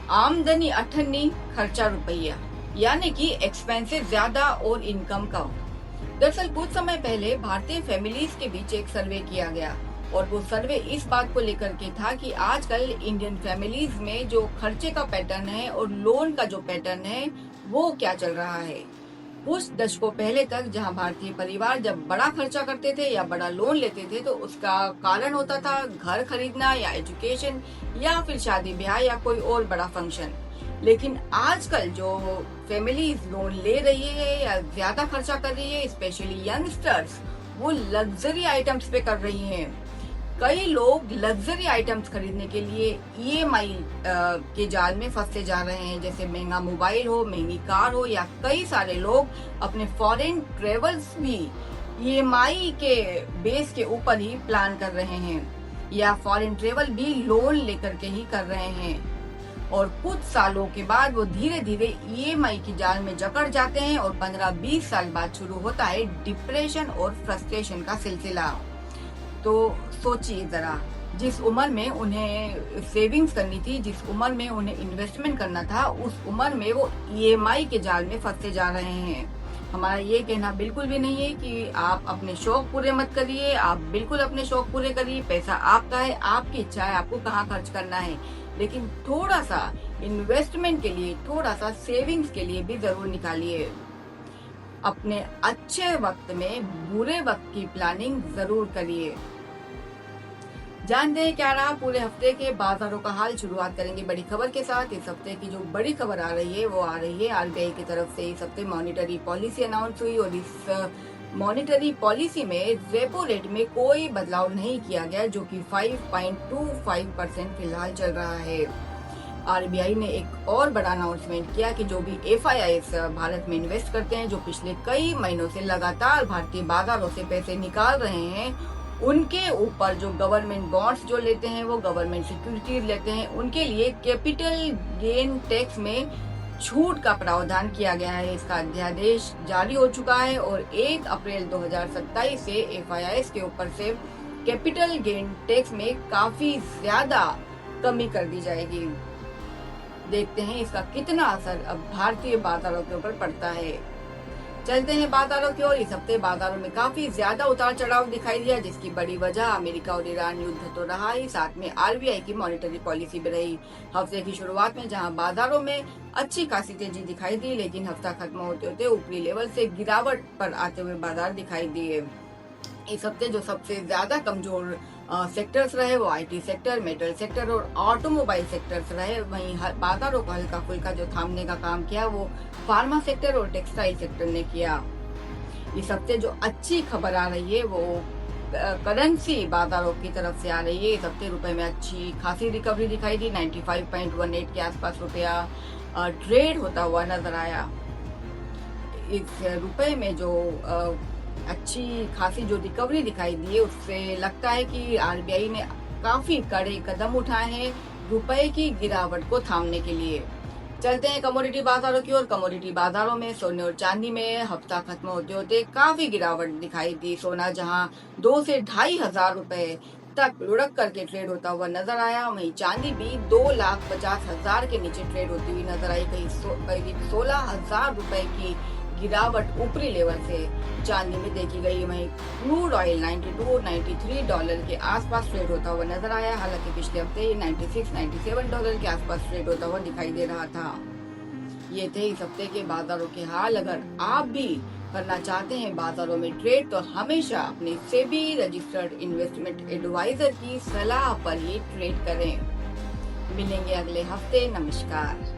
आमदनी अठन्नी, खर्चा रुपया, यानी कि एक्सपेंसेस ज्यादा और इनकम कम। दरअसल कुछ समय पहले भारतीय फैमिलीज के बीच एक सर्वे किया गया और वो सर्वे इस बात को लेकर के था कि आजकल इंडियन फैमिलीज में जो खर्चे का पैटर्न है और लोन का जो पैटर्न है वो क्या चल रहा है। कुछ दशकों पहले तक जहां भारतीय परिवार जब बड़ा खर्चा करते थे या बड़ा लोन लेते थे तो उसका कारण होता था घर खरीदना या एजुकेशन या फिर शादी ब्याह या कोई और बड़ा फंक्शन। लेकिन आजकल जो फैमिलीज लोन ले रही है या ज्यादा खर्चा कर रही है, स्पेशली यंगस्टर्स, वो लग्जरी आइटम्स पे कर रही हैं। कई लोग लग्जरी आइटम्स खरीदने के लिए ईएमआई के जाल में फंसते जा रहे हैं, जैसे महंगा मोबाइल हो, महंगी कार हो, या कई सारे लोग अपने फॉरेन ट्रेवल्स भी ईएमआई के बेस के ऊपर ही प्लान कर रहे हैं या फॉरेन ट्रेवल भी लोन लेकर के ही कर रहे हैं। और कुछ सालों के बाद वो धीरे धीरे ईएमआई की जाल में जकड़ जाते हैं और 15-20 साल बाद शुरू होता है डिप्रेशन और फ्रस्ट्रेशन का सिलसिला। तो सोचिए जरा, जिस उम्र में उन्हें सेविंग्स करनी थी, जिस उम्र में उन्हें इन्वेस्टमेंट करना था, उस उम्र में वो ईएमआई के जाल में फंसते जा रहे हैं। हमारा ये कहना बिल्कुल भी नहीं है कि आप अपने शौक पूरे मत करिए, आप बिल्कुल अपने शौक पूरे करिए, पैसा आपका है, आपकी इच्छा है आपको कहाँ खर्च करना है, लेकिन थोड़ा सा इन्वेस्टमेंट के लिए, थोड़ा सा सेविंग्स के लिए भी जरूर निकालिए। अपने अच्छे वक्त में बुरे वक्त की प्लानिंग जरूर करिए। जानते हैं क्या रहा पूरे हफ्ते के बाजारों का हाल। शुरुआत करेंगे बड़ी खबर के साथ। इस हफ्ते की जो बड़ी खबर आ रही है वो आ रही है आरबीआई की तरफ से। इस हफ्ते मॉनिटरी पॉलिसी अनाउंस हुई और इस मॉनिटरी पॉलिसी में रेपो रेट में कोई बदलाव नहीं किया गया, जो कि 5.25% फिलहाल चल रहा है। आरबीआई ने एक और बड़ा अनाउंसमेंट किया कि जो भी एफआईआईस भारत में इन्वेस्ट करते हैं, जो पिछले कई महीनों से लगातार भारतीय बाजारों से पैसे निकाल रहे हैं, उनके ऊपर जो गवर्नमेंट बॉन्ड्स जो लेते हैं, वो गवर्नमेंट सिक्योरिटीज लेते हैं, उनके लिए कैपिटल गेन टैक्स में छूट का प्रावधान किया गया है। इसका अध्यादेश जारी हो चुका है और 1 अप्रैल 2027 से एफआईआईस के ऊपर से कैपिटल गेन टैक्स में काफी ज्यादा कमी कर दी जाएगी। देखते हैं इसका कितना असर अब भारतीय बाजारों के ऊपर पड़ता है। चलते हैं बाजारों की ओर। इस हफ्ते बाजारों में काफी ज्यादा उतार चढ़ाव दिखाई दिया, जिसकी बड़ी वजह अमेरिका और ईरान युद्ध तो रहा ही, साथ में आरबीआई की मॉनेटरी पॉलिसी भी रही। हफ्ते की शुरुआत में जहां बाजारों में अच्छी खासी तेजी दिखाई दी, लेकिन हफ्ता खत्म होते होते ऊपरी लेवल से गिरावट पर आते हुए बाजार दिखाई दिए। इस हफ्ते जो सबसे ज्यादा कमजोर सेक्टर्स रहे वो आईटी सेक्टर, मेटल सेक्टर और ऑटोमोबाइल सेक्टर्स रहे। वहीं बाजारों को हल्का फुल्का जो थामने का काम किया वो फार्मा सेक्टर और टेक्सटाइल सेक्टर ने किया। इस हफ्ते जो अच्छी खबर आ रही है वो करेंसी बाजारों की तरफ से आ रही है। इस हफ्ते रुपए में अच्छी खासी रिकवरी दिखाई दी। 95.18 के आसपास रुपया ट्रेड होता हुआ नजर आया। इस रुपए में जो अच्छी खासी जो रिकवरी दिखाई दी है, उससे लगता है कि आरबीआई ने काफी कड़े कदम उठाए हैं रुपए की गिरावट को थामने के लिए। चलते हैं कमोडिटी बाजारों की ओर। कमोडिटी बाजारों में सोने और चांदी में हफ्ता खत्म होते होते काफी गिरावट दिखाई दी। सोना जहां 2 से 2,500 रुपए तक लुढ़क करके ट्रेड होता हुआ नजर आया, वहीं चांदी भी 2,50,000 के नीचे ट्रेड होती हुई नजर आई। कहीं 16,000 रुपए की गिरावट ऊपरी लेवल से चांदी में देखी गई। वहीं क्रूड ऑयल 92 और 93 डॉलर के आसपास ट्रेड होता हुआ नजर आया। हालांकि पिछले हफ्ते 96-97 डॉलर के आसपास ट्रेड होता हुआ दिखाई दे रहा था। ये थे इस हफ्ते के बाजारों के हाल। अगर आप भी करना चाहते हैं बाजारों में ट्रेड, तो हमेशा अपने सेबी रजिस्टर्ड इन्वेस्टमेंट एडवाइजर की सलाह पर ही ट्रेड करें। मिलेंगे अगले हफ्ते। नमस्कार।